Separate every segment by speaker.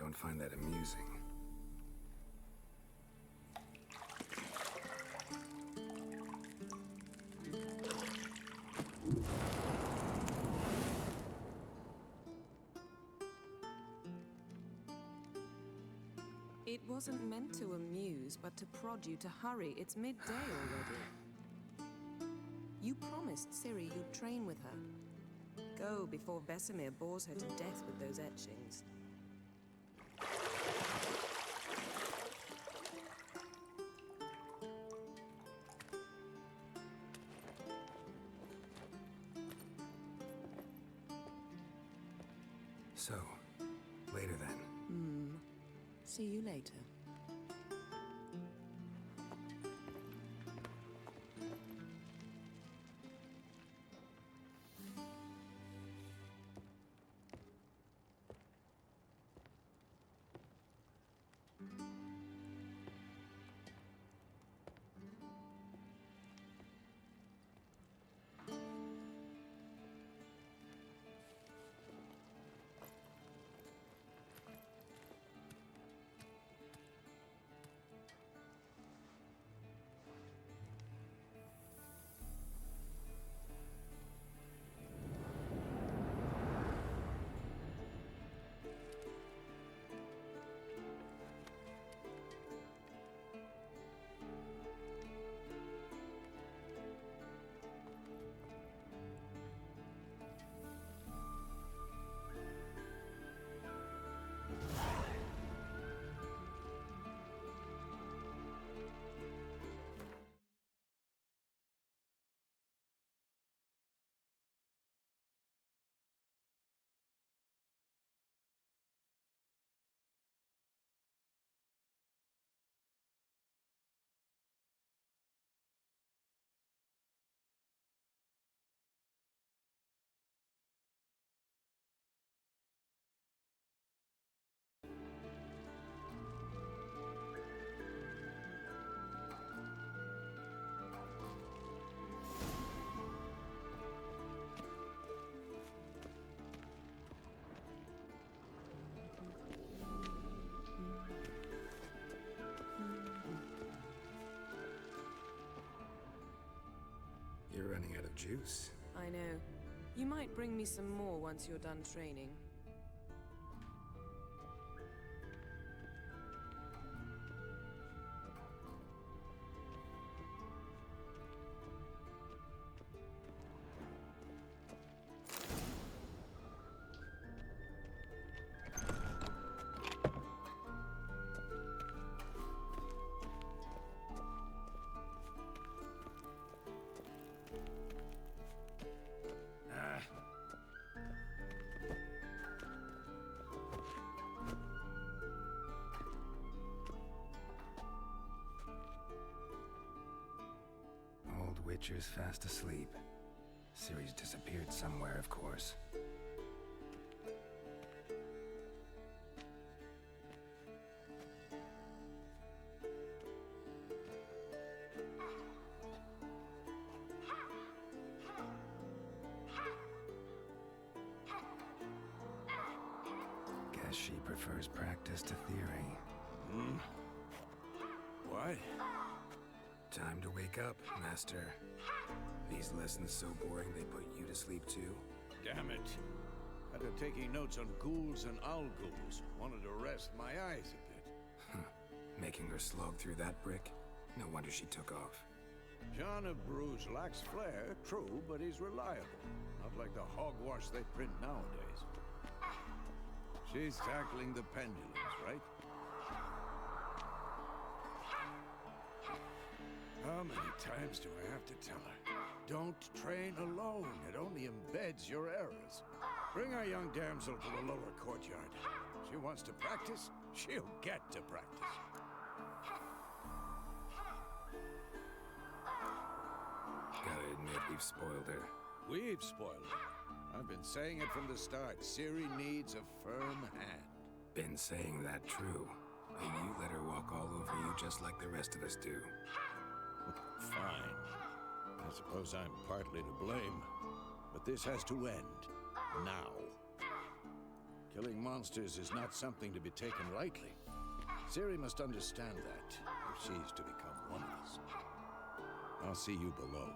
Speaker 1: don't find that amusing.
Speaker 2: It wasn't meant to amuse, but to prod you to hurry. It's midday already. You promised Ciri you'd train with her. Go before Vesemir bores her to death with those etchings.
Speaker 1: So, later then.
Speaker 2: See you later.
Speaker 1: You're running out of juice.
Speaker 2: I know. You might bring me some more once you're done training.
Speaker 1: Old Witcher's fast asleep. Ciri's disappeared somewhere, of course. Guess she prefers practice to theory.
Speaker 3: What?
Speaker 1: Time to wake up, Master. These lessons so boring they put you to sleep too?
Speaker 3: Damn it. After taking notes on ghouls and owl ghouls, wanted to rest my eyes a bit.
Speaker 1: Making her slog through that brick? No wonder she took off.
Speaker 3: John of Bruges lacks flair, true, but he's reliable. Not like the hogwash they print nowadays. She's tackling the pendulums, right? How many times do I have to tell her? Don't train alone. It only embeds your errors. Bring our young damsel to the lower courtyard. She wants to practice, she'll get to practice.
Speaker 1: Gotta admit, we've spoiled her.
Speaker 3: We've spoiled her. I've been saying it from the start. Ciri needs a firm hand.
Speaker 1: Been saying that true. And you let her walk all over you just like the rest of us do.
Speaker 3: Fine. I suppose I'm partly to blame. But this has to end. Now. Killing monsters is not something to be taken lightly. Ciri must understand that, if she's to become one of us. I'll see you below.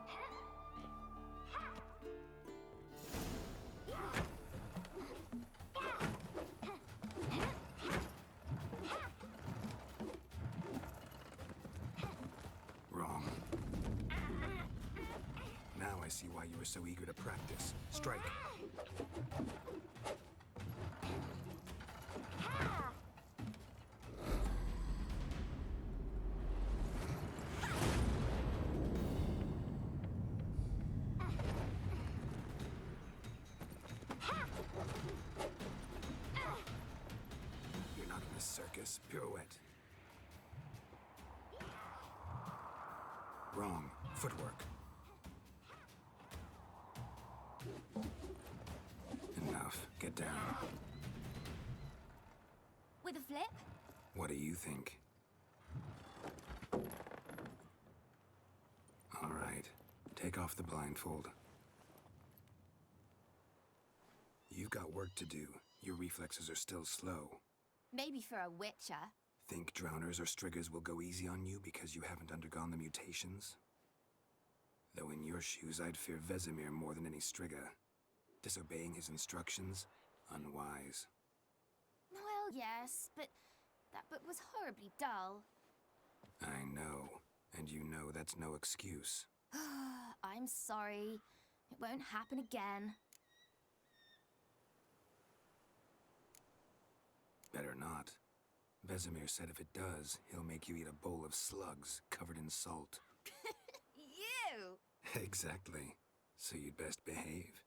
Speaker 1: Wrong. Now I see why you were so eager to practice. Strike. You're not in a circus. Pirouette. Wrong. Footwork. Enough. Get down.
Speaker 4: With a flip?
Speaker 1: What do you think? All right. Take off the blindfold. You've got work to do. Your reflexes are still slow.
Speaker 4: Maybe for a witcher.
Speaker 1: Think drowners or striggers will go easy on you because you haven't undergone the mutations? Though in your shoes, I'd fear Vesemir more than any strigger. Disobeying his instructions? Unwise.
Speaker 4: Well, yes, but that book was horribly dull.
Speaker 1: I know. And you know that's no excuse.
Speaker 4: I'm sorry. It won't happen again.
Speaker 1: Better not. Vesemir said if it does, he'll make you eat a bowl of slugs covered in salt.
Speaker 4: You!
Speaker 1: Exactly. So you'd best behave.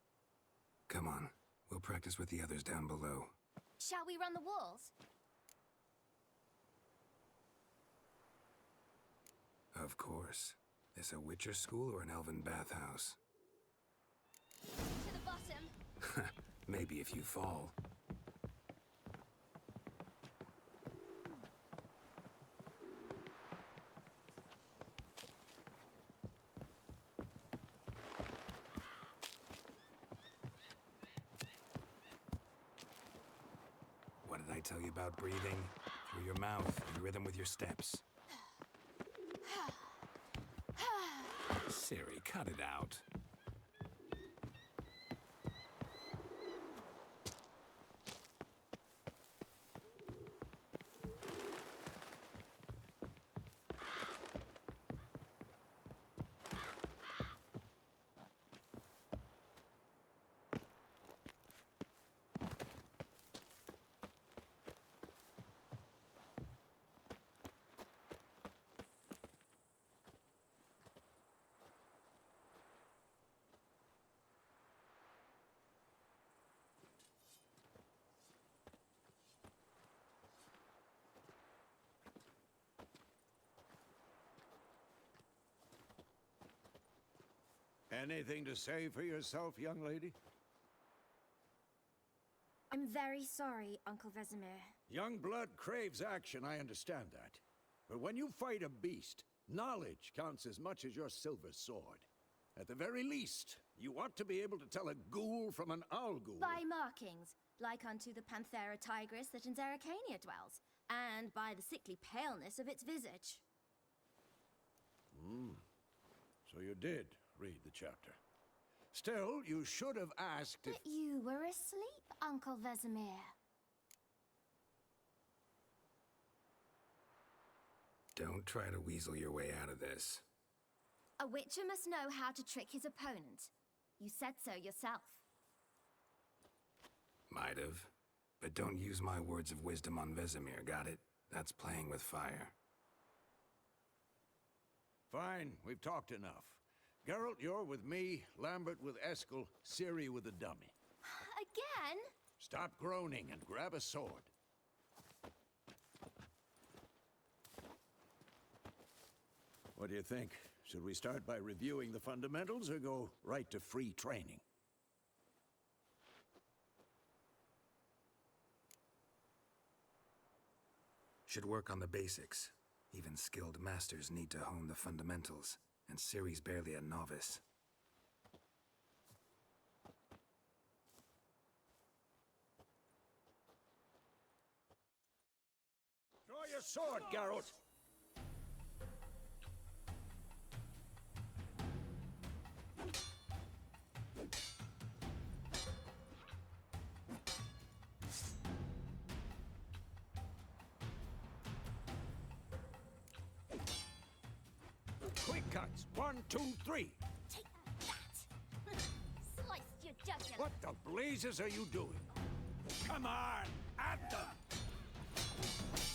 Speaker 1: Come on, we'll practice with the others down below.
Speaker 4: Shall we run the walls?
Speaker 1: Of course. This a Witcher school or an elven bathhouse?
Speaker 4: To the bottom.
Speaker 1: Maybe if you fall. What did I tell you about breathing? Through your mouth, in rhythm with your steps. Ciri, cut it out.
Speaker 3: Anything to say for yourself, young lady?
Speaker 4: I'm very sorry, Uncle Vesemir.
Speaker 3: Young blood craves action, I understand that. But when you fight a beast, knowledge counts as much as your silver sword. At the very least, you ought to be able to tell a ghoul from an owl ghoul.
Speaker 4: By markings, like unto the Panthera tigris that in Zerrikania dwells, and by the sickly paleness of its visage.
Speaker 3: So you did read the chapter. Still, you should have asked if...
Speaker 4: But you were asleep, Uncle Vesemir.
Speaker 1: Don't try to weasel your way out of this.
Speaker 4: A witcher must know how to trick his opponent. You said so yourself.
Speaker 1: Might have. But don't use my words of wisdom on Vesemir, got it? That's playing with fire.
Speaker 3: Fine, we've talked enough. Geralt, you're with me, Lambert with Eskel, Ciri with the dummy.
Speaker 4: Again?
Speaker 3: Stop groaning and grab a sword. What do you think? Should we start by reviewing the fundamentals or go right to free training?
Speaker 1: Should work on the basics. Even skilled masters need to hone the fundamentals, and Ciri's barely a novice.
Speaker 3: your sword, Geralt! Quick cuts. 1, 2, 3.
Speaker 4: Take that! Sliced your jugular.
Speaker 3: What the blazes are you doing? Come on, at them!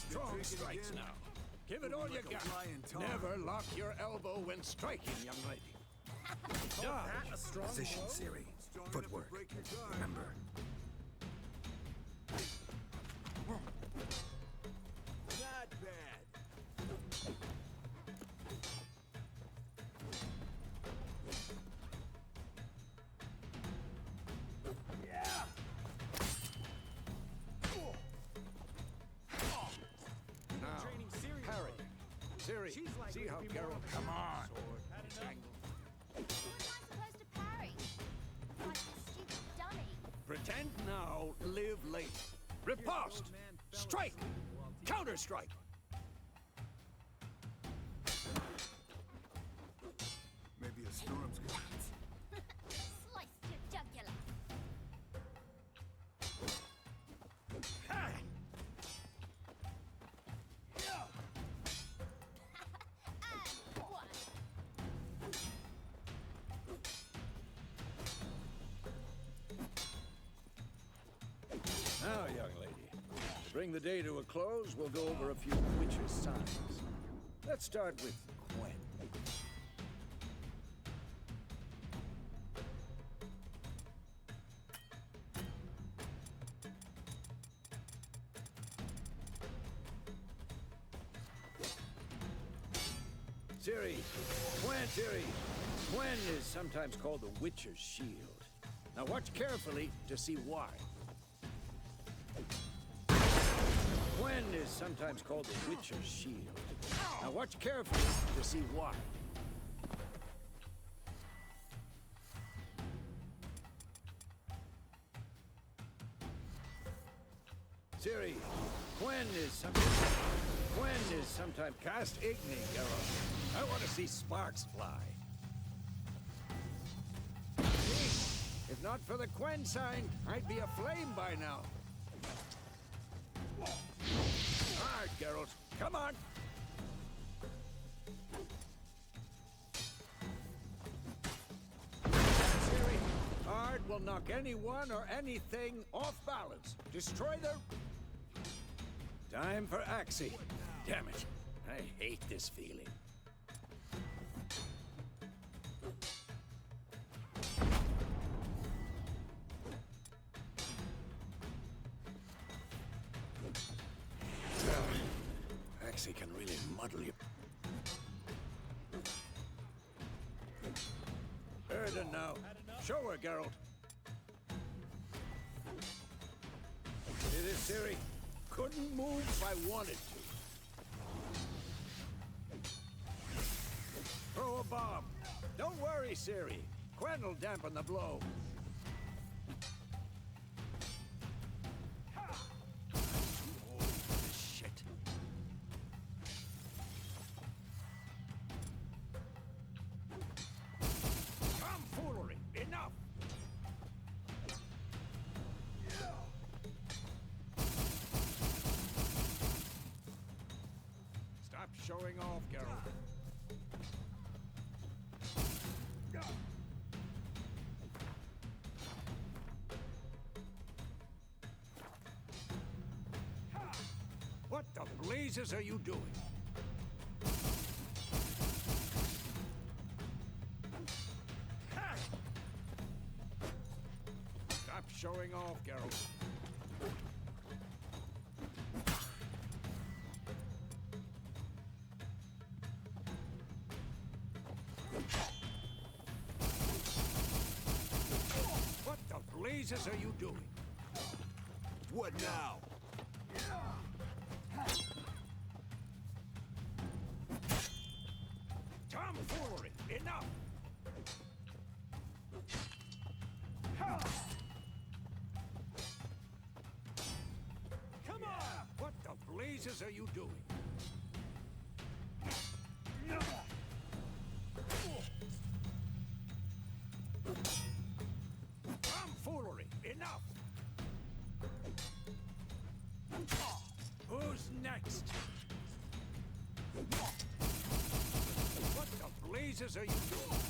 Speaker 3: Strong strikes now. Give it all you got. Never lock your elbow when striking, young lady. Dodge.
Speaker 1: Position, Ciri. Footwork. Remember.
Speaker 5: Not bad.
Speaker 3: Now, parry. Ciri, see how Geralt... Come on.
Speaker 4: Who am I supposed to parry? Like a stupid dummy.
Speaker 3: Pretend now, live late. Riposte! Strike! Counter-strike!
Speaker 5: Maybe a storm's good.
Speaker 4: Sliced your jugular.
Speaker 3: Ha!
Speaker 4: And one.
Speaker 3: Now, young lady, to bring the day to a close, we'll go over a few witcher signs. Let's start with Gwen. Ciri, Gwen is sometimes called the Witcher's Shield. Now watch carefully to see why. Gwen is sometimes called the Witcher's Shield. Now watch carefully to see why. Ciri, Gwen is sometimes cast Igni, Geralt. I want to see sparks fly. See, if not for the Gwen sign, I'd be aflame by now. Hard, Geralt. Come on. Ciri, hard will knock anyone or anything off balance. Destroy them. Time for Axie. Damn it. I hate this feeling. Axie can really muddle you. Erden now. Show her, Geralt. See this, Ciri? Couldn't move if I wanted to. Throw a bomb. Don't worry, Ciri. Gwen will dampen the blow. Oh, shit. Tomfoolery! Enough! Stop showing off, Geralt. What the blazes are you doing? Stop showing off, Geralt. What the blazes are you doing?
Speaker 5: What now?
Speaker 3: Tomfoolery! Enough! Come on! What the blazes are you doing? next? What the blazes are you doing?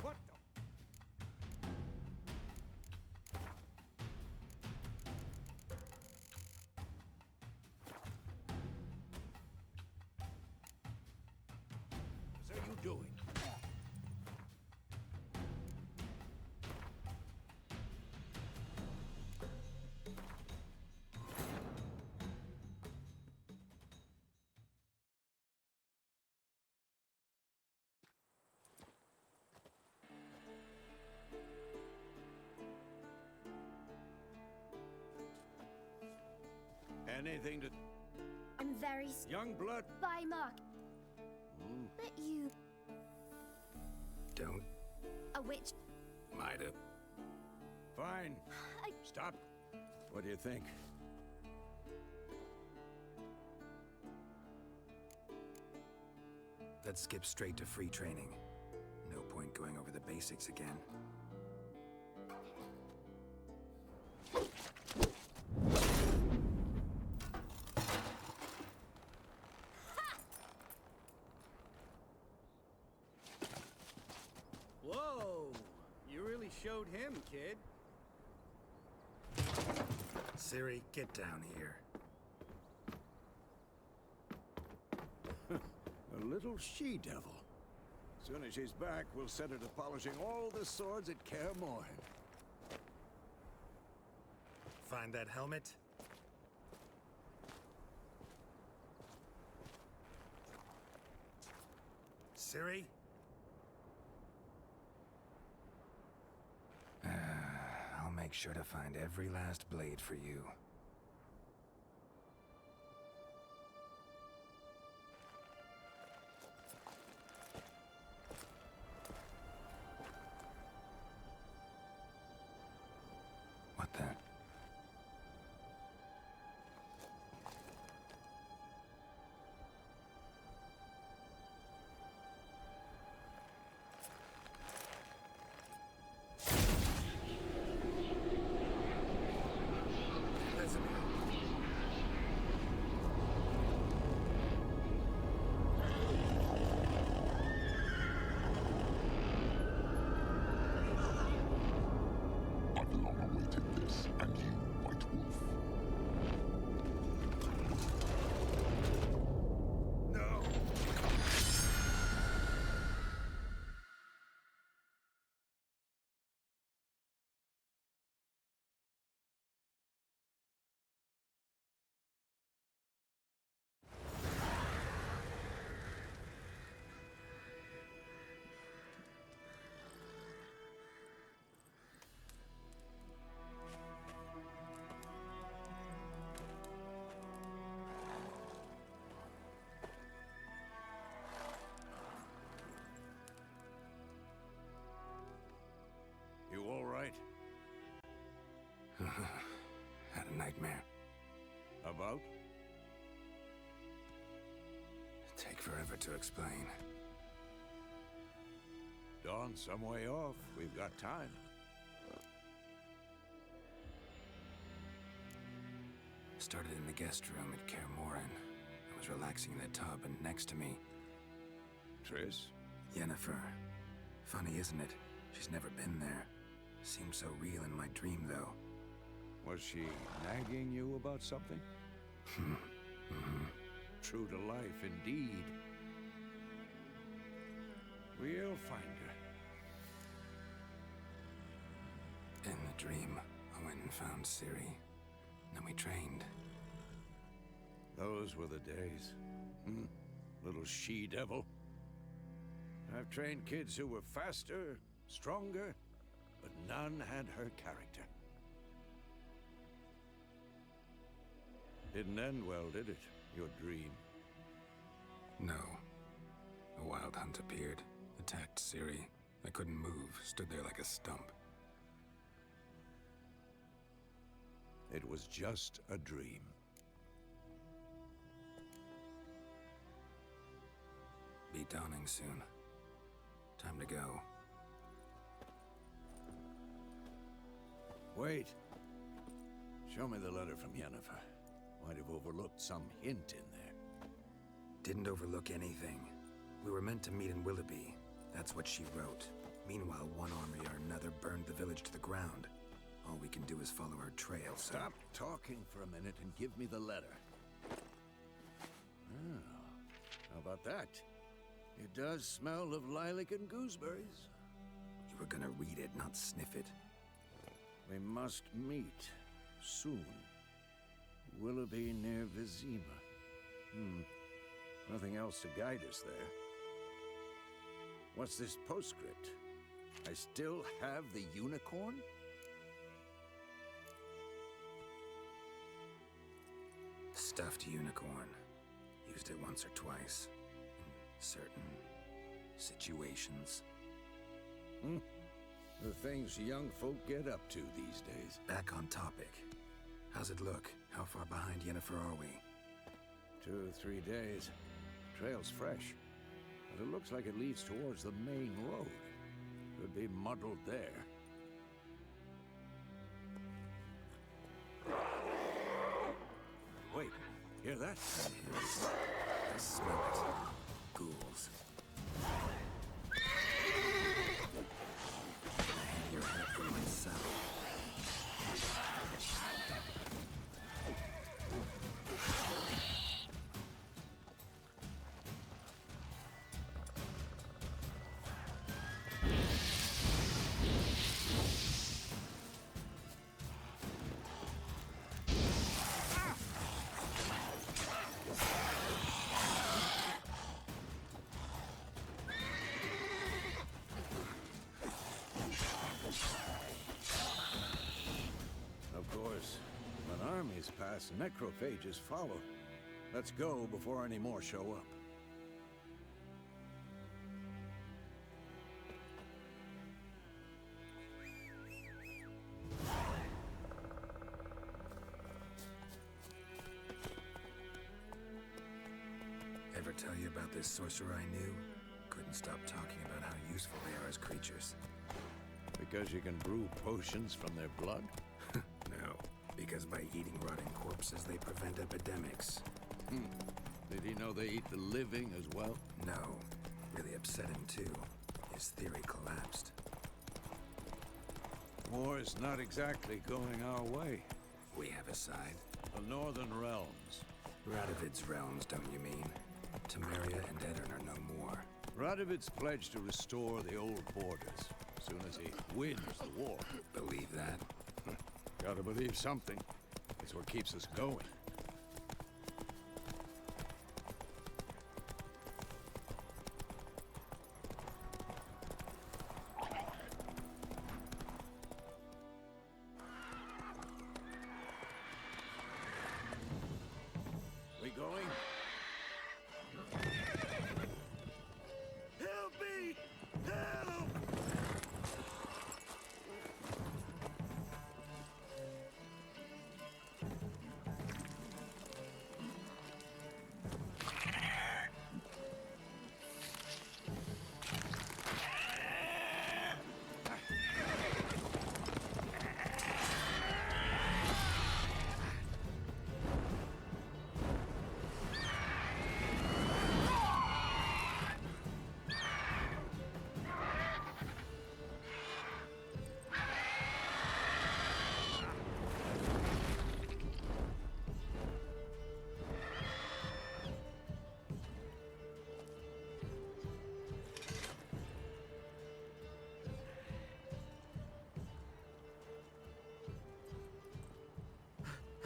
Speaker 3: What the? What are you doing? Anything to...
Speaker 4: I'm very
Speaker 3: Young blood?
Speaker 4: by Mark. But you...
Speaker 1: Don't.
Speaker 4: A witch...
Speaker 1: Mida.
Speaker 3: Fine.
Speaker 4: I...
Speaker 3: Stop. What do you think?
Speaker 1: Let's skip straight to free training. No point going over the basics again.
Speaker 6: Whoa! You really showed him, kid.
Speaker 1: Ciri, get down here.
Speaker 3: A little she-devil. Soon as she's back, we'll set her to polishing all the swords at Kaer Morhen.
Speaker 1: Find that helmet? Ciri? I'll make sure to find every last blade for you. What the?
Speaker 7: I've long awaited this, and you, White Wolf.
Speaker 1: No!
Speaker 3: You all right?
Speaker 1: Had a nightmare.
Speaker 3: About?
Speaker 1: Take forever to explain.
Speaker 3: Dawn's some way off. We've got time.
Speaker 1: Started in the guest room at Kaer Morhen. I was relaxing in the tub, and next to me,
Speaker 3: Triss?
Speaker 1: Yennefer. Funny, isn't it? She's never been there. Seemed so real in my dream, though.
Speaker 3: Was she nagging you about something? True to life, indeed. We'll find her.
Speaker 1: In the dream, I went and found Ciri. Then we trained.
Speaker 3: Those were the days. Little she-devil. I've trained kids who were faster, stronger, but none had her character. Didn't end well, did it? Your dream?
Speaker 1: No. A wild hunt appeared, attacked Ciri. I couldn't move, stood there like a stump.
Speaker 3: It was just a dream.
Speaker 1: Be dawning soon. Time to go.
Speaker 3: Wait. Show me the letter from Yennefer. Might have overlooked some hint in there.
Speaker 1: Didn't overlook anything. We were meant to meet in Willoughby. That's what she wrote. Meanwhile, one army or another burned the village to the ground. All we can do is follow her trail, so...
Speaker 3: Stop talking for a minute and give me the letter. Oh, how about that? It does smell of lilac and gooseberries.
Speaker 1: You were gonna read it, not sniff it.
Speaker 3: We must meet soon. Willoughby near Vizima. Nothing else to guide us there. What's this postscript? I still have the unicorn?
Speaker 1: Stuffed unicorn. Used it once or twice. In certain situations.
Speaker 3: The things young folk get up to these days.
Speaker 1: Back on topic. How's it look? How far behind Yennefer are we?
Speaker 3: 2 or 3 days. Trail's fresh. But it looks like it leads towards the main road. Could be muddled there. Wait, hear that?
Speaker 1: I smell it. Ghouls. I hang your head from my saddle.
Speaker 3: Pass, necrophages follow. Let's go before any more show up.
Speaker 1: Ever tell you about this sorcerer I knew? Couldn't stop talking about how useful they are as creatures.
Speaker 3: Because you can brew potions from their blood?
Speaker 1: No. Because by eating rotting corpses, they prevent epidemics.
Speaker 3: Did he know they eat the living as well?
Speaker 1: No. Really upset him, too. His theory collapsed.
Speaker 3: War's not exactly going our way.
Speaker 1: We have a side.
Speaker 3: The Northern Realms.
Speaker 1: Radovid's realms, don't you mean? Temeria and Edirn are no more.
Speaker 3: Radovid's pledged to restore the old borders, as soon as he wins the war.
Speaker 1: Believe that?
Speaker 3: Gotta believe something. It's what keeps us going. We going? Help me! Help!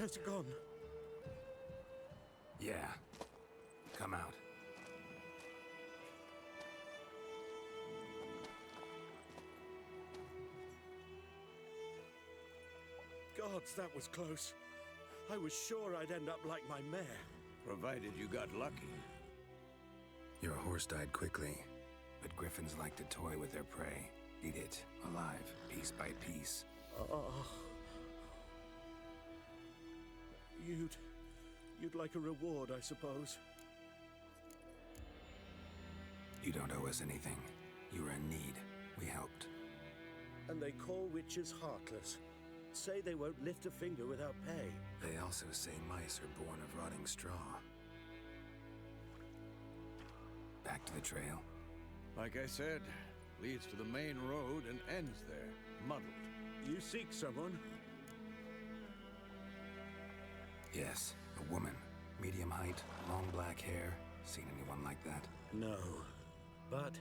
Speaker 6: Has it gone?
Speaker 1: Yeah. Come out.
Speaker 6: Gods, that was close. I was sure I'd end up like my mare.
Speaker 3: Provided you got lucky.
Speaker 1: Your horse died quickly, but griffins like to toy with their prey. Eat it, alive, piece by piece.
Speaker 6: Oh. You'd like a reward, I suppose.
Speaker 1: You don't owe us anything. You were in need. We helped.
Speaker 6: And they call witches heartless. Say they won't lift a finger without pay.
Speaker 1: They also say mice are born of rotting straw. Back to the trail.
Speaker 3: Like I said, leads to the main road and ends there, muddled.
Speaker 6: You seek someone?
Speaker 1: Yes, a woman. Medium height, long black hair. Seen anyone like that?
Speaker 6: No. But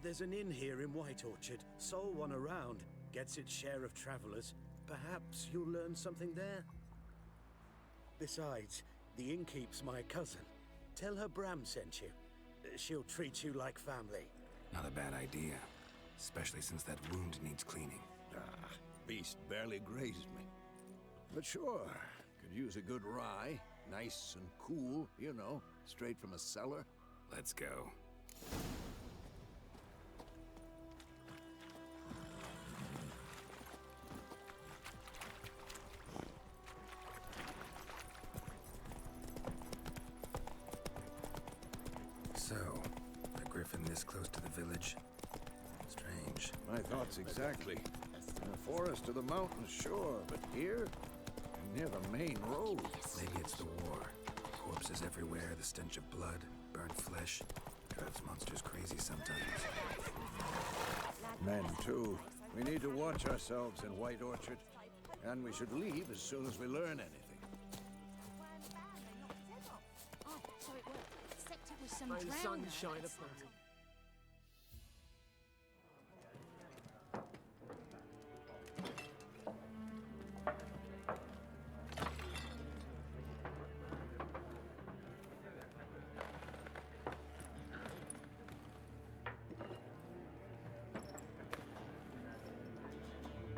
Speaker 6: there's an inn here in White Orchard. Sole one around. Gets its share of travelers. Perhaps you'll learn something there? Besides, the innkeep's my cousin. Tell her Bram sent you. She'll treat you like family.
Speaker 1: Not a bad idea. Especially since that wound needs cleaning.
Speaker 3: Beast barely grazed me. But sure, could use a good rye. Nice and cool, you know, straight from a cellar.
Speaker 1: Let's go. So, a griffin this close to the village? Strange.
Speaker 3: My thoughts exactly. In the forest or the mountains, sure, but here? Near the main road.
Speaker 1: Maybe it's the war. Corpses everywhere, the stench of blood, burnt flesh. Drives monsters crazy sometimes.
Speaker 3: Men, too. We need to watch ourselves in White Orchard. And we should leave as soon as we learn anything.
Speaker 4: Oh, so it worked. Except it was some
Speaker 8: May the sun
Speaker 4: drowner
Speaker 8: shine
Speaker 4: outside.
Speaker 8: upon you.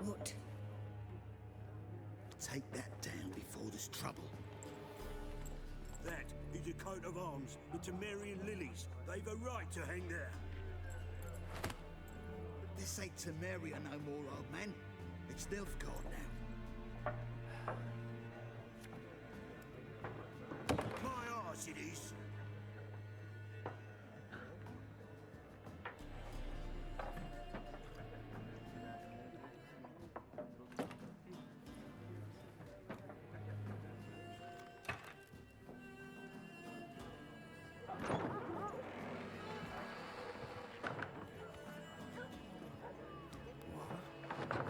Speaker 9: What? Take that down before there's trouble.
Speaker 5: That is a coat of arms, the Temerian lilies. They've a right to hang there.
Speaker 9: This ain't Temeria no more, old man. It's Nilfgaard now.
Speaker 5: My arse it is.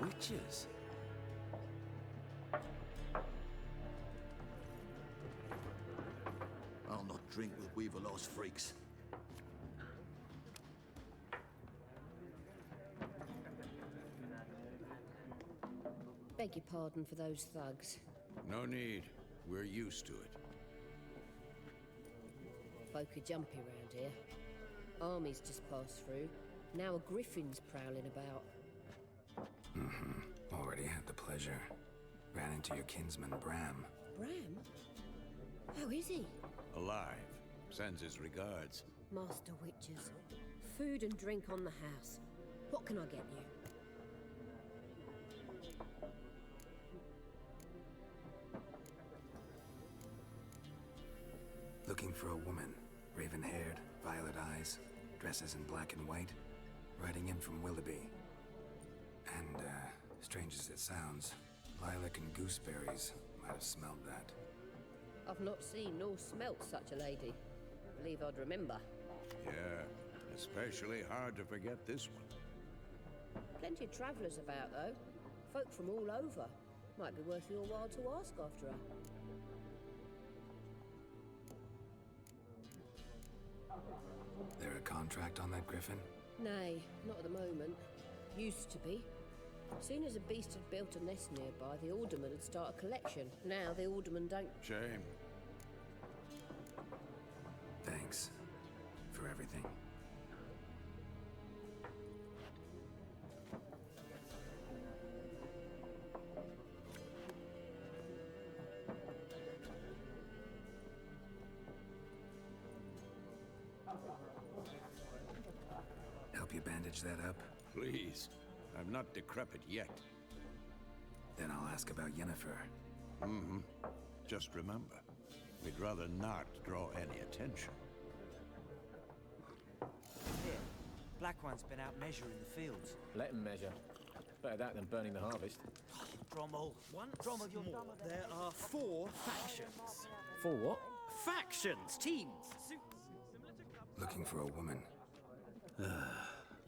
Speaker 1: Witches?
Speaker 9: I'll not drink with Weaverlost freaks.
Speaker 10: Beg your pardon for those thugs.
Speaker 3: No need. We're used to it.
Speaker 10: Folk are jumpy round here. Armies just passed through. Now a griffin's prowling about.
Speaker 1: Already had the pleasure. Ran into your kinsman, Bram.
Speaker 10: Bram? How is he?
Speaker 3: Alive. Sends his regards.
Speaker 10: Master Witches. Food and drink on the house. What can I get you?
Speaker 1: Looking for a woman. Raven-haired, violet eyes, dresses in black and white. Riding in from Willoughby. And, strange as it sounds, lilac and gooseberries might have smelled that.
Speaker 10: I've not seen nor smelt such a lady. Believe I'd remember.
Speaker 3: Yeah, especially hard to forget this one.
Speaker 10: Plenty of travellers about, though. Folk from all over. Might be worth your while to ask after her.
Speaker 1: There a contract on that griffin?
Speaker 10: Nay, not at the moment. Used to be. Soon as a beast had built a nest nearby, the alderman would start a collection. Now the alderman don't.
Speaker 3: Shame.
Speaker 1: Thanks for everything. Help you bandage that up?
Speaker 3: Please. I'm not decrepit yet.
Speaker 1: Then I'll ask about Yennefer.
Speaker 3: Mm-hmm. Just remember, we'd rather not draw any attention.
Speaker 8: Here, Black One's been out measuring the fields.
Speaker 11: Let him measure. Better that than burning the harvest.
Speaker 8: Drommel, one drum of your more. There are 4 factions.
Speaker 11: 4 what?
Speaker 8: Factions, teams.
Speaker 1: Looking for a woman.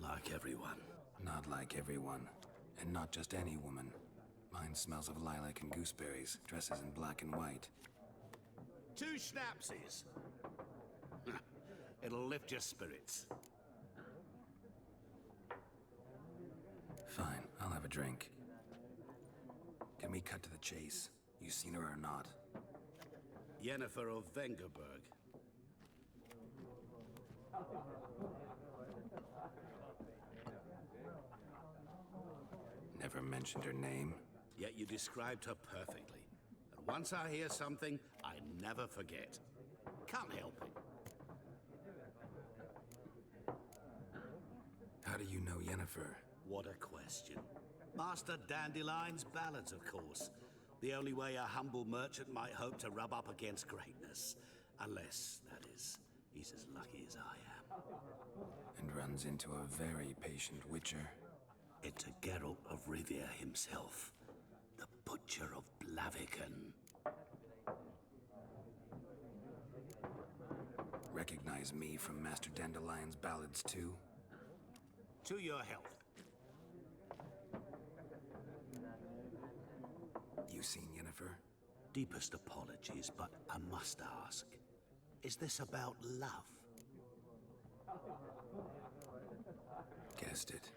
Speaker 9: Like everyone.
Speaker 1: Not like everyone. And not just any woman. Mine smells of lilac and gooseberries, dresses in black and white.
Speaker 9: 2 schnapsies. It'll lift your spirits.
Speaker 1: Fine, I'll have a drink. Can we cut to the chase? You seen her or not?
Speaker 9: Yennefer of Vengerberg.
Speaker 1: Never mentioned her name.
Speaker 9: Yet you described her perfectly. And once I hear something, I never forget. Can't help it.
Speaker 1: How do you know Yennefer?
Speaker 9: What a question. Master Dandelion's ballads, of course. The only way a humble merchant might hope to rub up against greatness. Unless, that is, he's as lucky as I am.
Speaker 1: And runs into a very patient witcher.
Speaker 9: It's a Geralt of Rivia himself. The Butcher of Blaviken.
Speaker 1: Recognize me from Master Dandelion's ballads too?
Speaker 9: To your health.
Speaker 1: You seen Yennefer?
Speaker 9: Deepest apologies, but I must ask. Is this about love?
Speaker 1: Guessed it.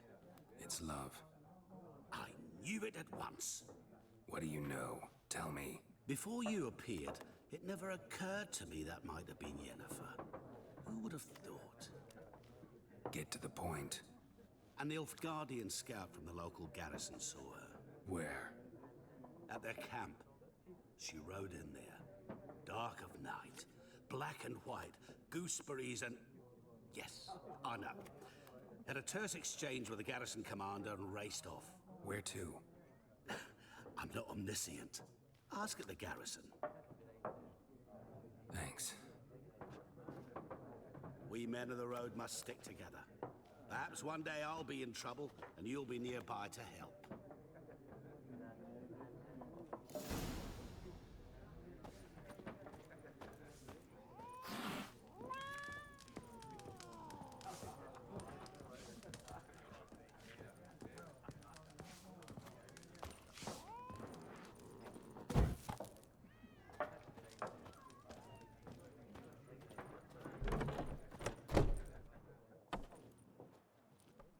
Speaker 1: It's love.
Speaker 9: I knew it at once.
Speaker 1: What do you know? Tell me.
Speaker 9: Before you appeared, it never occurred to me that might have been Yennefer. Who would have thought?
Speaker 1: Get to the point.
Speaker 9: An Nilfgaardian scout from the local garrison saw her.
Speaker 1: Where?
Speaker 9: At their camp. She rode in there. Dark of night. Black and white. Gooseberries and... Yes, I know. Had a terse exchange with the garrison commander and raced off.
Speaker 1: Where to?
Speaker 9: I'm not omniscient. Ask at the garrison.
Speaker 1: Thanks.
Speaker 9: We men of the road must stick together. Perhaps one day I'll be in trouble and you'll be nearby to help.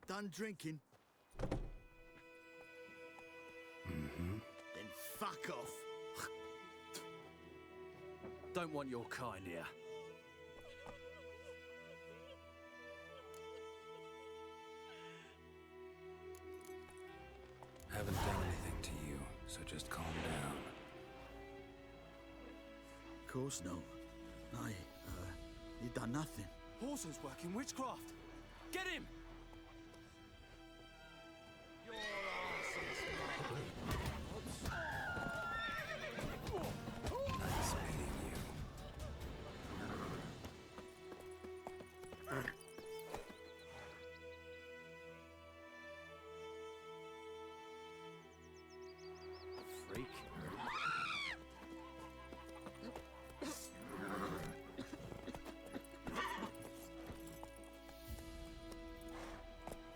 Speaker 12: Done drinking?
Speaker 1: Mm-hmm.
Speaker 12: Then fuck off.
Speaker 11: Don't want your kind here.
Speaker 1: Haven't done anything to you, so just calm down.
Speaker 12: Of course no. You done nothing.
Speaker 11: Horses working witchcraft. Get him!
Speaker 1: Nice meeting you.
Speaker 11: Freak.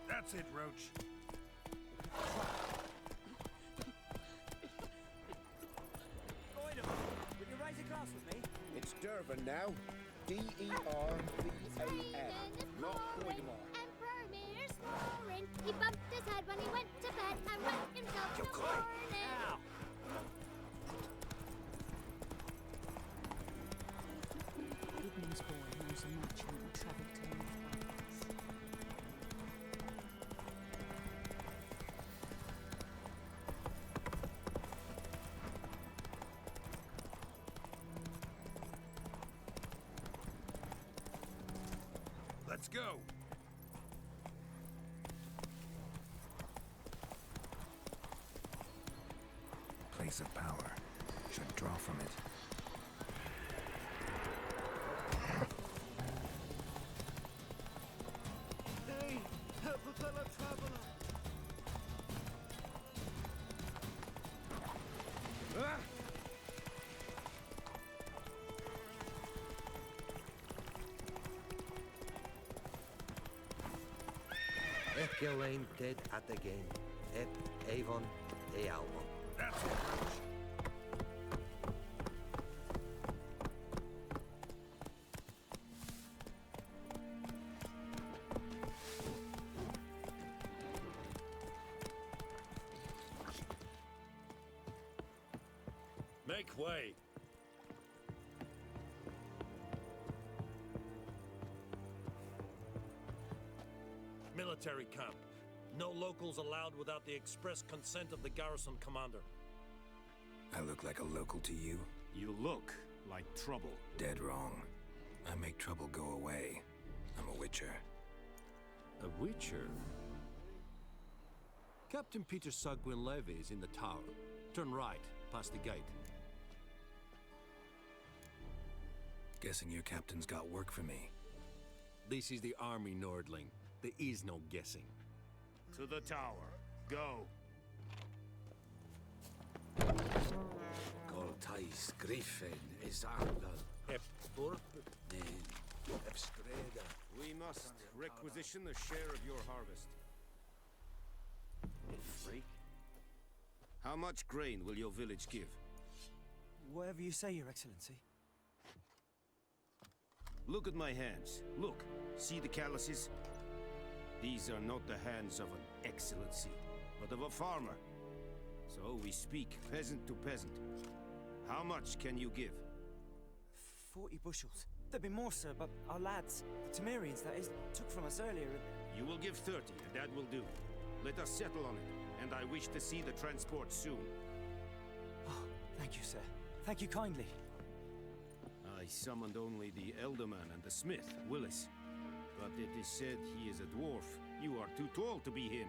Speaker 5: That's it, Roach.
Speaker 8: Would you raise a glass with me?
Speaker 13: It's Durban now. D-E-R-V-A-N. Not Voidemar.
Speaker 4: Emperor snoring. He bumped his head when he went to bed and went
Speaker 3: go!
Speaker 1: Place of power. Should draw from it.
Speaker 8: Hey, help a fellow traveler!
Speaker 3: Ah!
Speaker 13: Echelane dead at the game. Ep.1 Album.
Speaker 3: That's a approach.
Speaker 6: Make way. Military camp. No locals allowed without the express consent of the garrison commander.
Speaker 1: I look like a local to you?
Speaker 3: You look like trouble.
Speaker 1: Dead wrong. I make trouble go away. I'm a witcher.
Speaker 14: A witcher? Captain Peter Sagwin Levy is in the tower. Turn right, past the gate.
Speaker 1: Guessing your captain's got work for me.
Speaker 14: This is the army, Nordling. There is no guessing.
Speaker 3: To the tower. Go.
Speaker 12: Coltais Griffin is Argal.
Speaker 6: Ep.1.
Speaker 12: Ebstreda.
Speaker 3: We must requisition a share of your harvest.
Speaker 11: Freak.
Speaker 3: How much grain will your village give?
Speaker 8: Whatever you say, Your Excellency.
Speaker 3: Look at my hands. Look. See the calluses? These are not the hands of an excellency, but of a farmer. So we speak peasant to peasant. How much can you give?
Speaker 8: 40 bushels. There'd be more, sir, but our lads, the Temerians, that is, took from us earlier.
Speaker 3: You will give 30, and that will do. Let us settle on it, and I wish to see the transport soon.
Speaker 8: Oh, thank you, sir. Thank you kindly.
Speaker 3: I summoned only the Elderman and the smith, Willis. But it is said he is a dwarf. You are too tall to be him.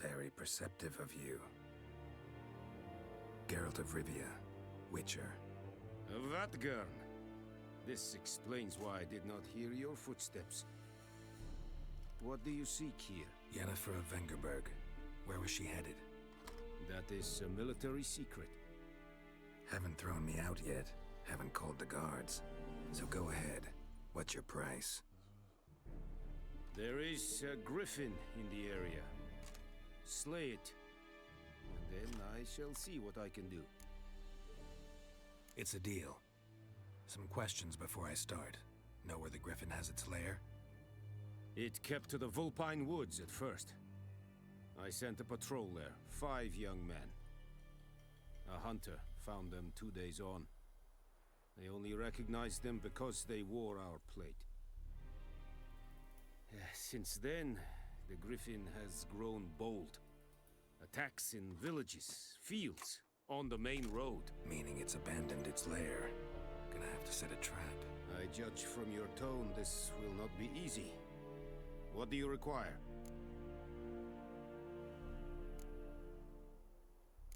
Speaker 1: Very perceptive of you. Geralt of Rivia, Witcher.
Speaker 3: Vatgern. This explains why I did not hear your footsteps. What do you seek here?
Speaker 1: Yennefer of Vengerberg. Where was she headed?
Speaker 3: That is a military secret.
Speaker 1: Haven't thrown me out yet. Haven't called the guards. So go ahead. What's your price?
Speaker 3: There is a griffin in the area. Slay it. And then I shall see what I can do.
Speaker 1: It's a deal. Some questions before I start. Know where the griffin has its lair?
Speaker 3: It kept to the Vulpine Woods at first. I sent a patrol there, 5 young men. A hunter found them 2 days on. They only recognized them because they wore our plate. Since then, the griffin has grown bold. Attacks in villages, fields, on the main road.
Speaker 1: Meaning it's abandoned its lair. Gonna have to set a trap.
Speaker 3: I judge from your tone this will not be easy. What do you require?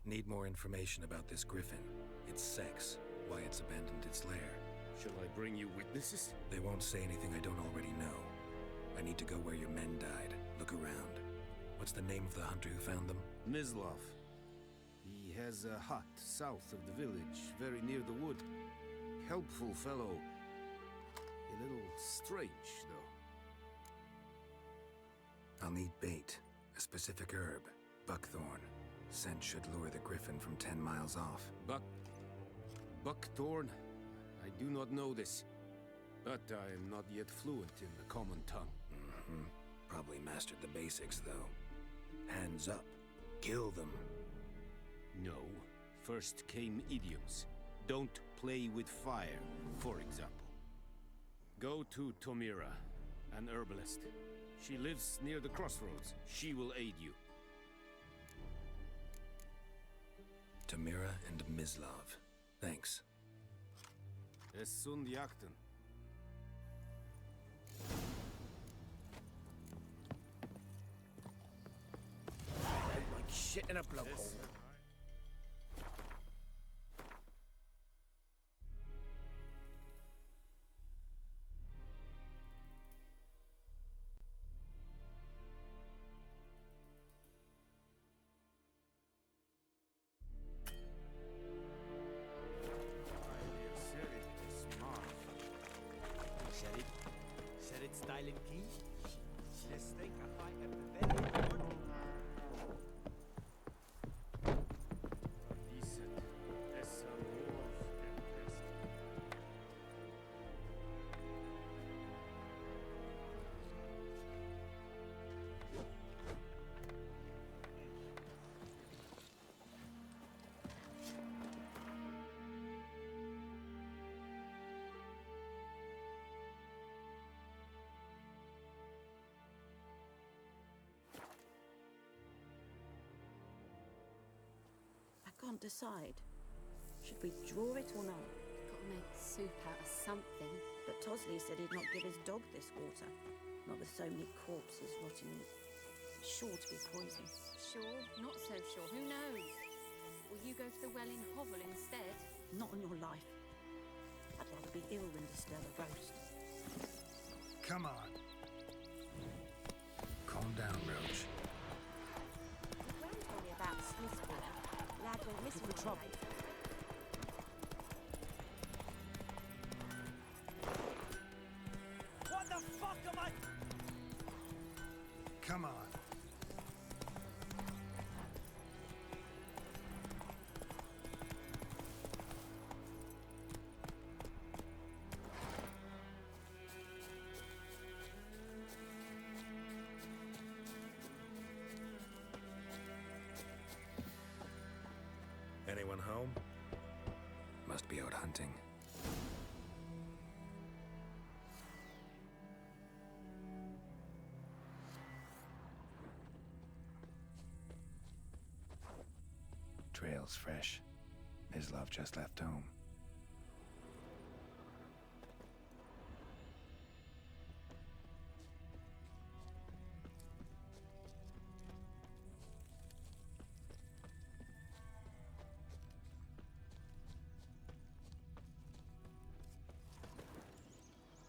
Speaker 1: Need more information about this griffin. Its sex, why it's abandoned its lair.
Speaker 3: Shall I bring you witnesses?
Speaker 1: They won't say anything I don't already know. I need to go where your men died. Look around. What's the name of the hunter who found them?
Speaker 3: Mislav. He has a hut south of the village, very near the wood. Helpful fellow. A little strange, though.
Speaker 1: I'll need bait. A specific herb. Buckthorn. Scent should lure the griffin from 10 miles off.
Speaker 3: Buckthorn? I do not know this. But I am not yet fluent in the common tongue.
Speaker 1: Probably mastered the basics, though. Hands up. Kill them.
Speaker 3: No. First came idioms. Don't play with fire, for example. Go to Tomira, an herbalist. She lives near the crossroads. She will aid you.
Speaker 1: Tamira and Mislav. Thanks.
Speaker 15: Es sunt jakten.
Speaker 6: Like shit in a blowhole.
Speaker 8: Sherit styling key? Let's think I fight at the very important.
Speaker 16: I can't decide. Should we draw it or not?
Speaker 17: Gotta make soup out of something.
Speaker 16: But Tosley said he'd not give his dog this water. Not with so many corpses rotting in it. Sure to be poison.
Speaker 17: Sure, not so sure. Who knows? Will you go to the well in Hovel instead?
Speaker 16: Not on your life. I'd rather be ill than disturb a roast.
Speaker 1: Come on. Calm down, Roach.
Speaker 16: The Gran told me about the Smith's boy. Lad went missing for trouble.
Speaker 8: What the fuck am I?
Speaker 1: Come on.
Speaker 6: Anyone home?
Speaker 1: Must be out hunting. Trail's fresh. Mislav just left home.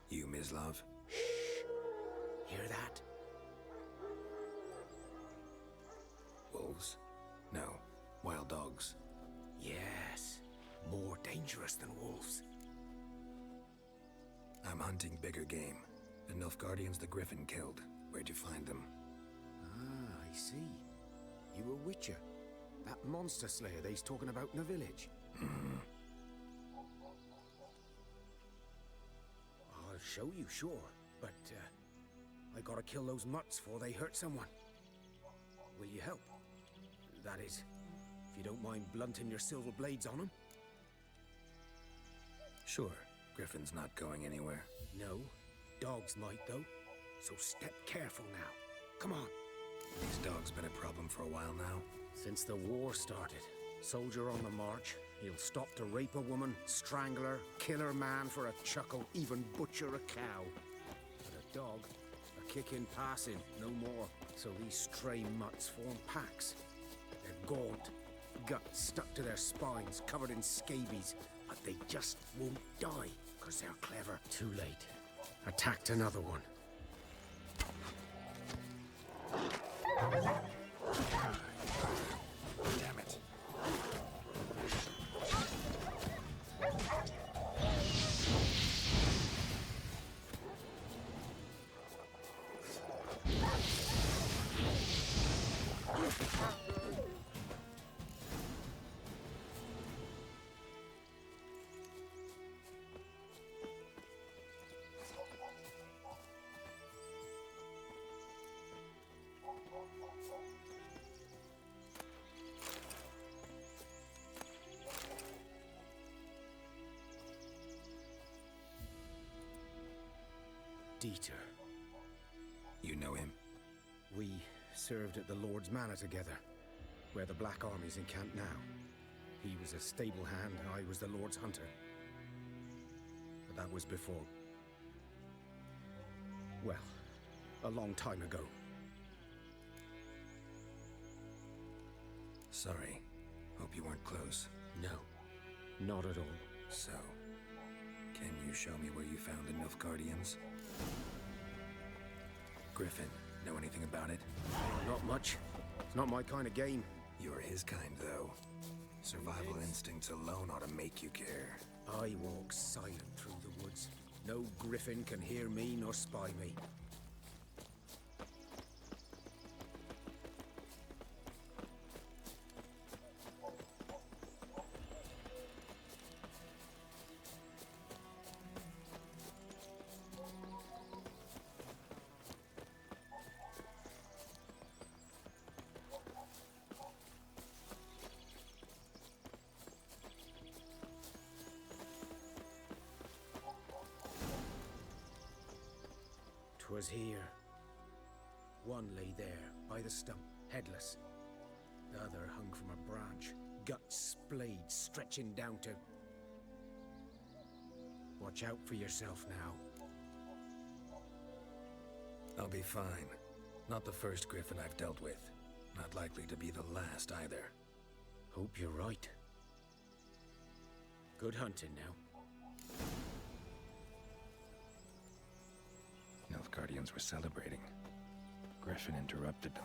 Speaker 1: You, Mislav?
Speaker 6: Hear that?
Speaker 1: Wolves? No. Wild dogs.
Speaker 6: Yes. More dangerous than wolves.
Speaker 1: I'm hunting bigger game. The Nilfgaardians the Griffin killed. Where'd you find them?
Speaker 15: Ah, I see. You a witcher. That monster slayer they's talking about in the village.
Speaker 6: I'll show you, sure. But, I gotta kill those mutts before they hurt someone. Will you help? That is, if you don't mind blunting your silver blades on them.
Speaker 1: Sure. Griffin's not going anywhere.
Speaker 6: No. Dogs might, though. So step careful now. Come on.
Speaker 1: These dogs been a problem for a while now?
Speaker 6: Since the war started. Soldier on the march. He'll stop to rape a woman, strangle her, kill her man for a chuckle, even butcher a cow. But a dog, a kick in passing, no more. So these stray mutts form packs. They're gaunt, guts stuck to their spines, covered in scabies, but they just won't die, because they're clever. Too late. Attacked another one.
Speaker 1: Damn it.
Speaker 6: Dieter.
Speaker 1: You know him?
Speaker 6: We served at the Lord's Manor together, where the Black Army's encamped now. He was a stable hand, I was the Lord's hunter. That was before. Well, a long time ago.
Speaker 1: Sorry. Hope you weren't close.
Speaker 6: No, not at all.
Speaker 1: So, can you show me where you found the Nilfgaardians? Griffin, know anything about it?
Speaker 6: Not much. It's not my kind of game.
Speaker 1: You're his kind, though. Survival instincts alone ought to make you care.
Speaker 6: I walk silent through the woods. No griffin can hear me nor spy me. Was here. One lay there, by the stump, headless. The other hung from a branch, guts splayed, stretching down to... Watch out for yourself now.
Speaker 1: I'll be fine. Not the first griffin I've dealt with. Not likely to be the last either.
Speaker 6: Hope you're right. Good hunting now.
Speaker 1: Nilfgaardians were celebrating. Griffin interrupted them.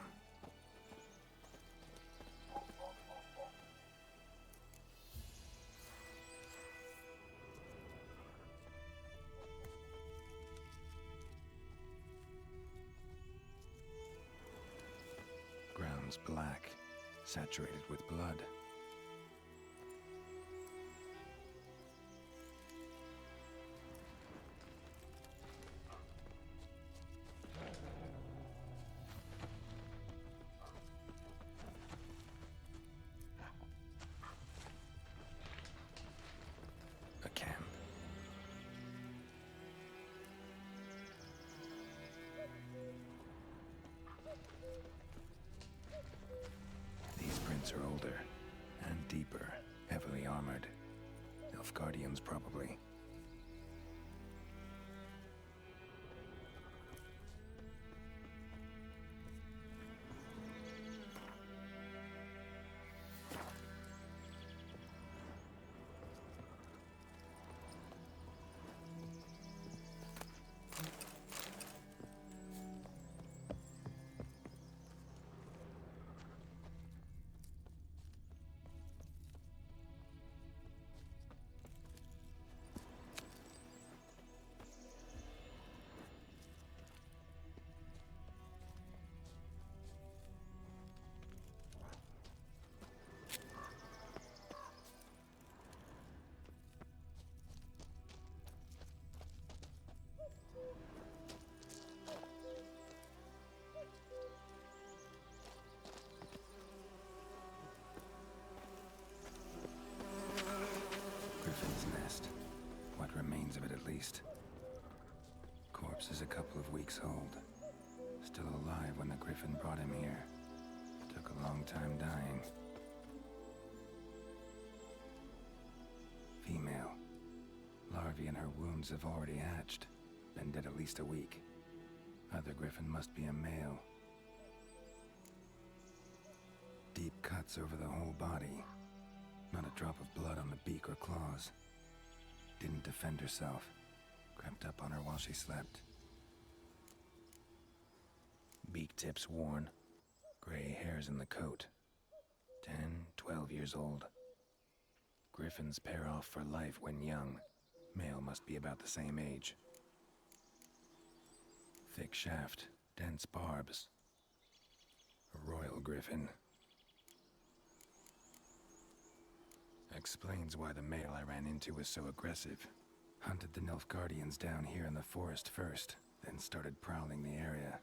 Speaker 1: Ground's black, saturated with blood. Are older and deeper, heavily armored. Nilfgaardians, probably. Griffin's nest. What remains of it, at least. Corpse is a couple of weeks old. Still alive when the Griffin brought him here. Took a long time dying. Female. Larvae in her wounds have already hatched. Been dead at least a week. Other Griffin must be a male. Deep cuts over the whole body. Not a drop of blood on the beak or claws. Didn't defend herself. Crept up on her while she slept. Beak tips worn. Gray hairs in the coat. 10, 12 years old. Griffins pair off for life when young. Male must be about the same age. Thick shaft, dense barbs. A royal griffin. Explains why the male I ran into was so aggressive. Hunted the Nilfgaardians down here in the forest first, then started prowling the area.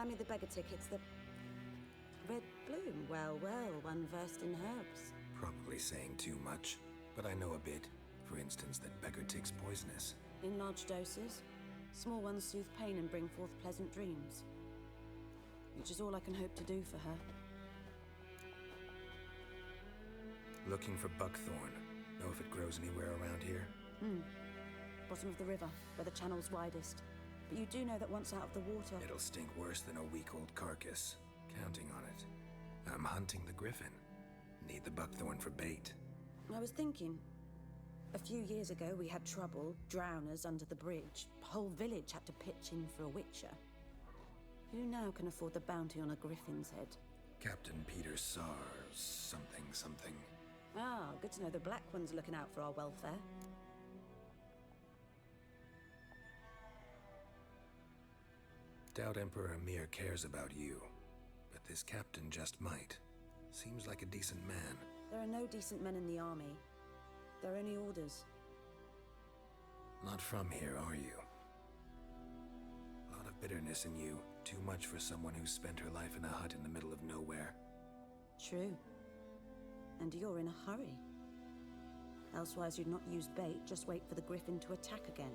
Speaker 16: Hand me the beggar tickets, the red bloom. Well, well, one versed in herbs.
Speaker 1: Probably saying too much, but I know a bit. For instance, that beggar tick's poisonous.
Speaker 16: In large doses. Small ones soothe pain and bring forth pleasant dreams. Which is all I can hope to do for her.
Speaker 1: Looking for buckthorn. Know if it grows anywhere around here?
Speaker 16: Bottom of the river, where the channel's widest. But you do know that once out of the water...
Speaker 1: It'll stink worse than a week-old carcass. Counting on it. I'm hunting the griffin. Need the buckthorn for bait.
Speaker 16: I was thinking... A few years ago, we had trouble, drowners under the bridge. The whole village had to pitch in for a witcher. Who now can afford the bounty on a griffin's head?
Speaker 1: Captain Peter Sars, something.
Speaker 16: Ah, good to know the Black One's looking out for our welfare.
Speaker 1: Doubt Emperor Emir cares about you, but this captain just might. Seems like a decent man.
Speaker 16: There are no decent men in the army. They're only orders.
Speaker 1: Not from here, are you? A lot of bitterness in you. Too much for someone who spent her life in a hut in the middle of nowhere.
Speaker 16: True. And you're in a hurry. Elsewise you'd not use bait, just wait for the griffin to attack again.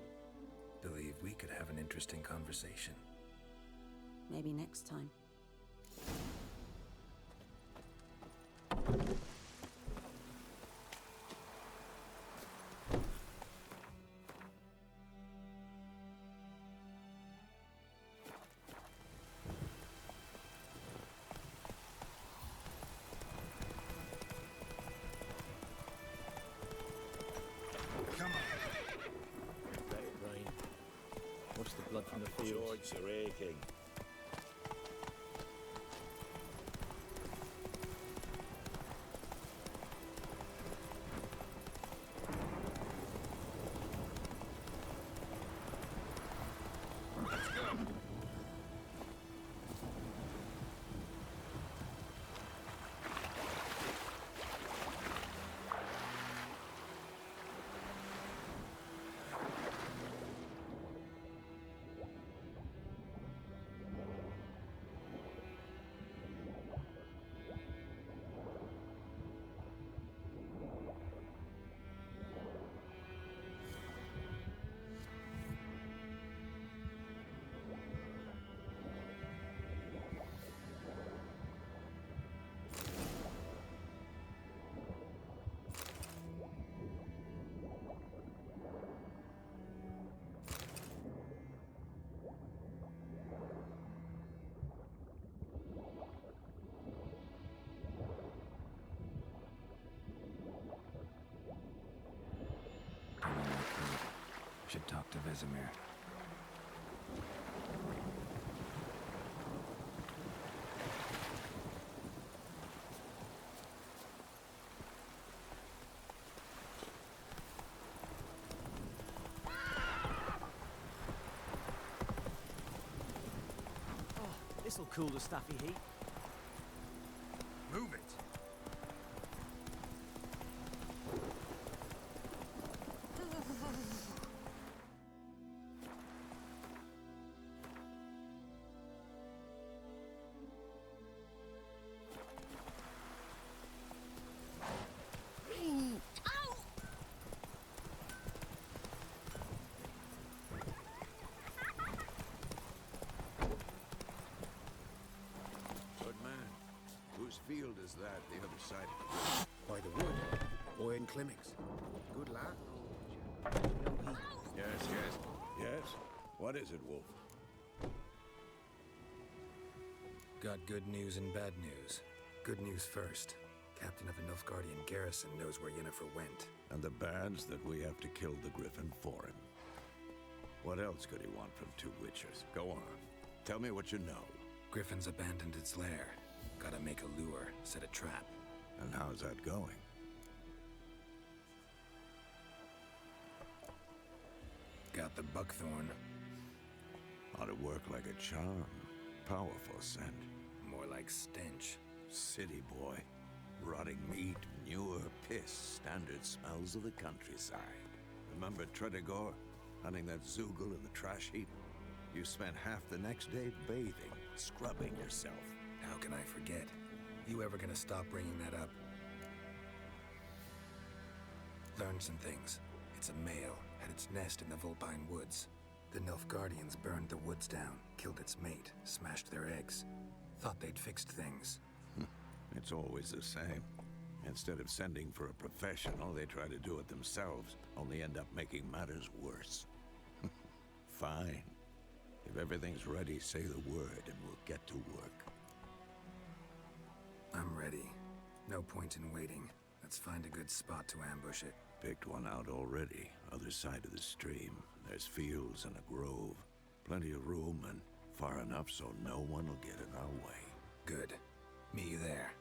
Speaker 1: Believe we could have an interesting conversation.
Speaker 16: Maybe next time.
Speaker 11: Blood from the fields.
Speaker 5: Joints are aching.
Speaker 1: Should talk to Vesemir.
Speaker 8: This'll cool the stuffy heat.
Speaker 1: Move it!
Speaker 3: Field is that, the other side of the river?
Speaker 15: By the wood, or in clinics. Good lad.
Speaker 3: Yes? What is it, Wolf?
Speaker 1: Got good news and bad news. Good news first. Captain of the Nilfgaardian garrison knows where Yennefer went.
Speaker 3: And the bad's that we have to kill the griffin for him. What else could he want from two witchers? Go on. Tell me what you know.
Speaker 1: Griffin's abandoned its lair. Gotta make a lure, set a trap.
Speaker 3: And how's that going?
Speaker 1: Got the buckthorn.
Speaker 3: Ought to work like a charm. Powerful scent.
Speaker 1: More like stench.
Speaker 3: City boy. Rotting meat, manure, piss. Standard smells of the countryside. Remember Tredegor? Hunting that Zoogle in the trash heap? You spent half the next day bathing. scrubbing yourself.
Speaker 1: How can I forget? You ever gonna stop bringing that up? Learned some things. It's a male, had its nest in the Vulpine Woods. The Nilfgaardians burned the woods down, killed its mate, smashed their eggs. Thought they'd fixed things.
Speaker 3: It's always the same. Instead of sending for a professional, they try to do it themselves, only end up making matters worse. Fine. If everything's ready, say the word and we'll get to work.
Speaker 1: I'm ready. No point in waiting. Let's find a good spot to ambush it.
Speaker 3: Picked one out already. Other side of the stream. There's fields and a grove. Plenty of room and far enough so no one will get in our way.
Speaker 1: Good. Meet you there.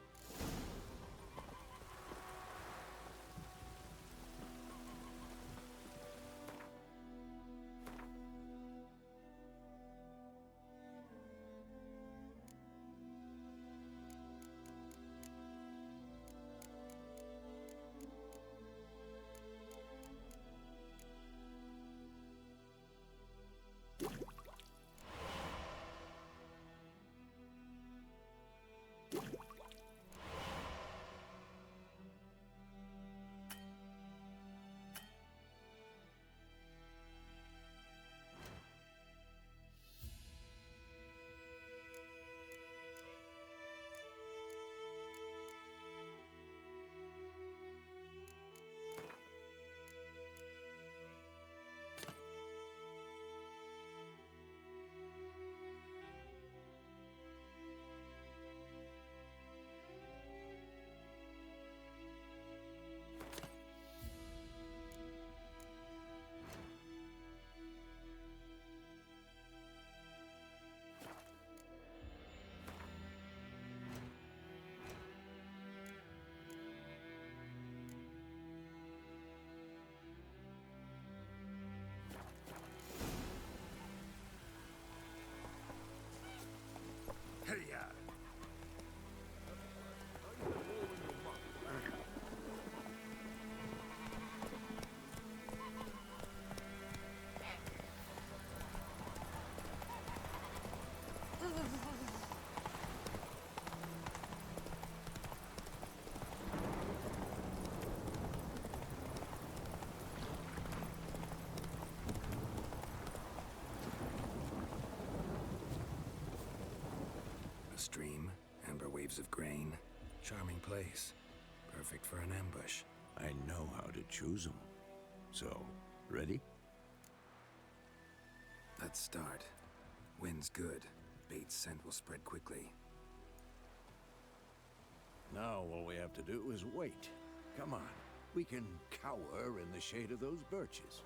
Speaker 1: A stream, amber waves of grain. Charming place. Perfect for an ambush.
Speaker 3: I know how to choose them. So, ready?
Speaker 1: Let's start. Wind's good. Bait's scent will spread quickly.
Speaker 3: Now all we have to do is wait. Come on. We can cower in the shade of those birches.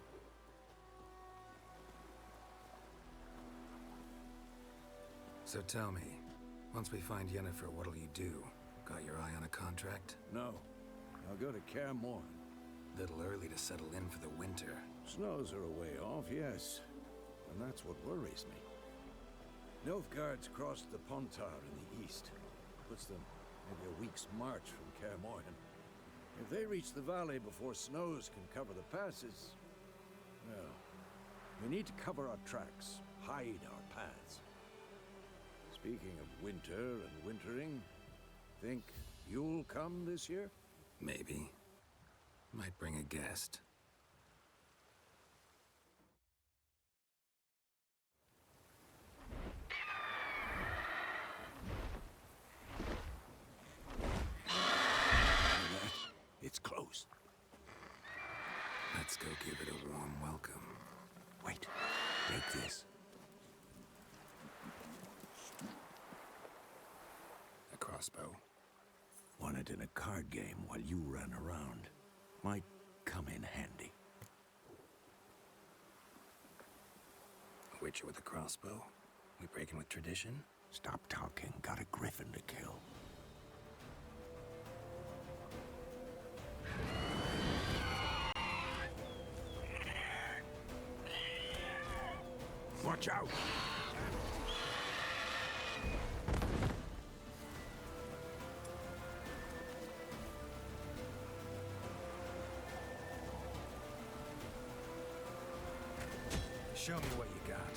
Speaker 1: So tell me, once we find Yennefer, what'll you do? Got your eye on a contract?
Speaker 3: No. I'll go to Kaer Morhen.
Speaker 1: Little early to settle in for the winter.
Speaker 3: Snows are a way off, yes. And that's what worries me. Nilfgaard's crossed the Pontar in the east. Puts them maybe a week's march from Kaer Morhen. If they reach the valley before snows can cover the passes, well, we need to cover our tracks, hide our paths. Speaking of winter and wintering, think you'll come this year?
Speaker 1: Maybe. Might bring a guest.
Speaker 3: It's close.
Speaker 1: Let's go give it a warm welcome.
Speaker 3: Wait, take this.
Speaker 1: A crossbow.
Speaker 3: Won it in a card game while you ran around. Might come in handy.
Speaker 1: A witcher with a crossbow? We breaking with tradition?
Speaker 3: Stop talking. Got a griffin to kill. Watch out!
Speaker 1: Show me what you got.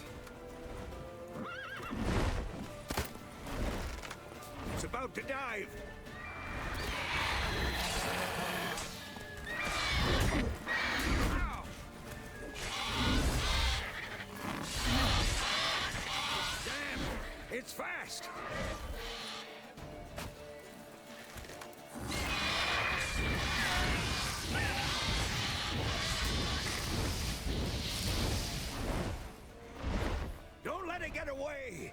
Speaker 3: about to dive! Ow! Damn! It's fast! Don't let it get away!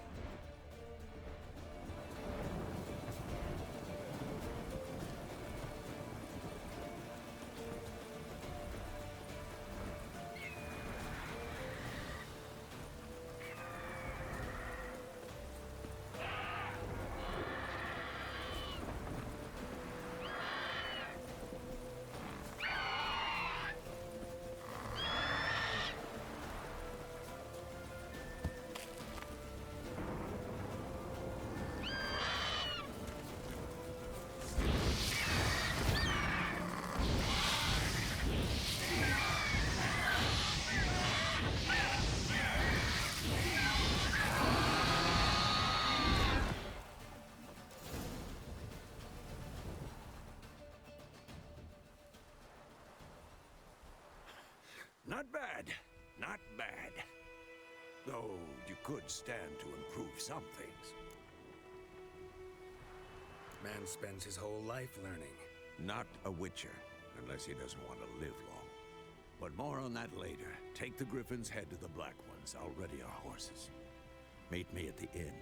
Speaker 3: Not bad. Not bad. Though you could stand to improve some things.
Speaker 1: Man spends his whole life learning.
Speaker 3: Not a witcher, unless he doesn't want to live long. But more on that later. Take the Griffin's head to the Black Ones. I'll ready our horses. Meet me at the inn.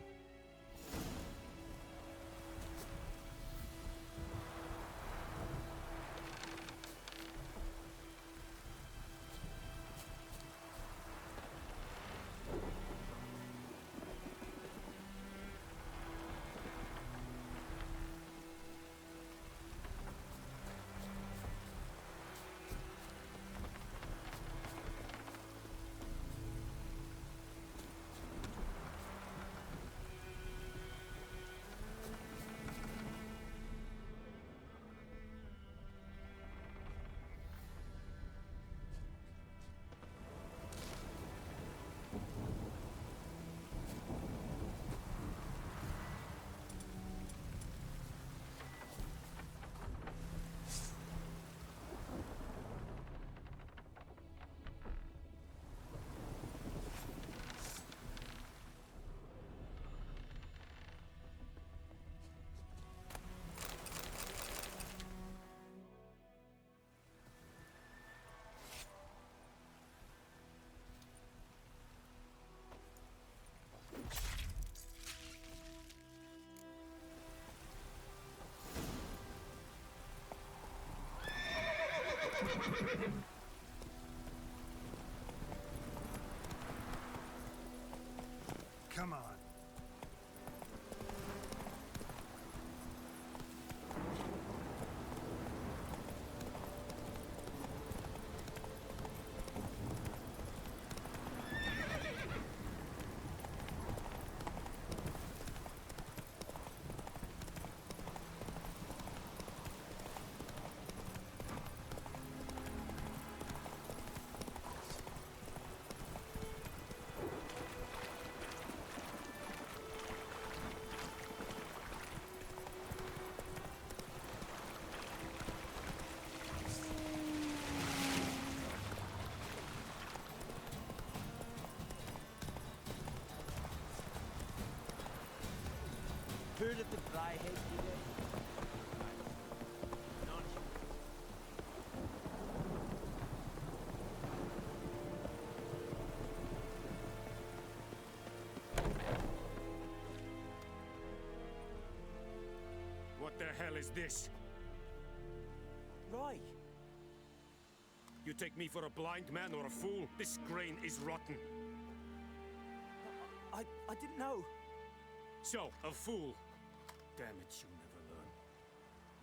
Speaker 5: Come on.
Speaker 8: Heard of the Flyhead today? Not
Speaker 18: What the hell is this?
Speaker 8: Right.
Speaker 18: You take me for a blind man or a fool? This grain is rotten.
Speaker 8: I didn't know.
Speaker 18: So, a fool. Damn it, you never learn.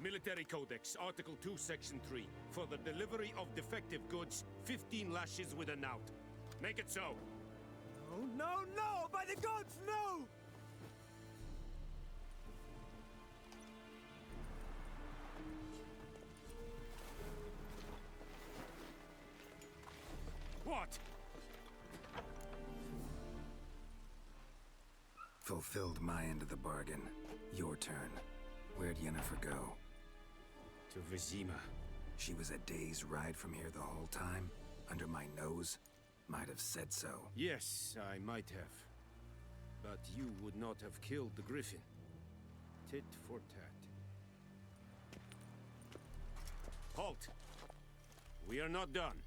Speaker 18: Military Codex, Article 2, Section 3. For the delivery of defective goods, 15 lashes with a knout. Make it so.
Speaker 8: No, no, no! By the gods, no!
Speaker 18: What?
Speaker 1: Fulfilled my end of the bargain. Your turn. Where'd Yennefer go?
Speaker 18: To Vizima.
Speaker 1: She was a day's ride from here the whole time? Under my nose? Might have said so.
Speaker 18: Yes, I might have. But you would not have killed the griffin. Tit for tat. Halt! We are not done.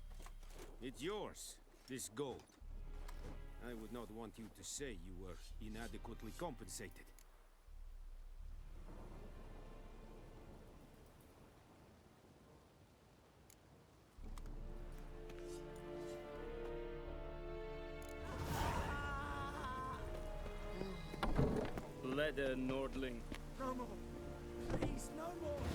Speaker 18: It's yours, this gold. I would not want you to say you were inadequately compensated.
Speaker 11: Leather, Nordling.
Speaker 5: No more. Please, no more.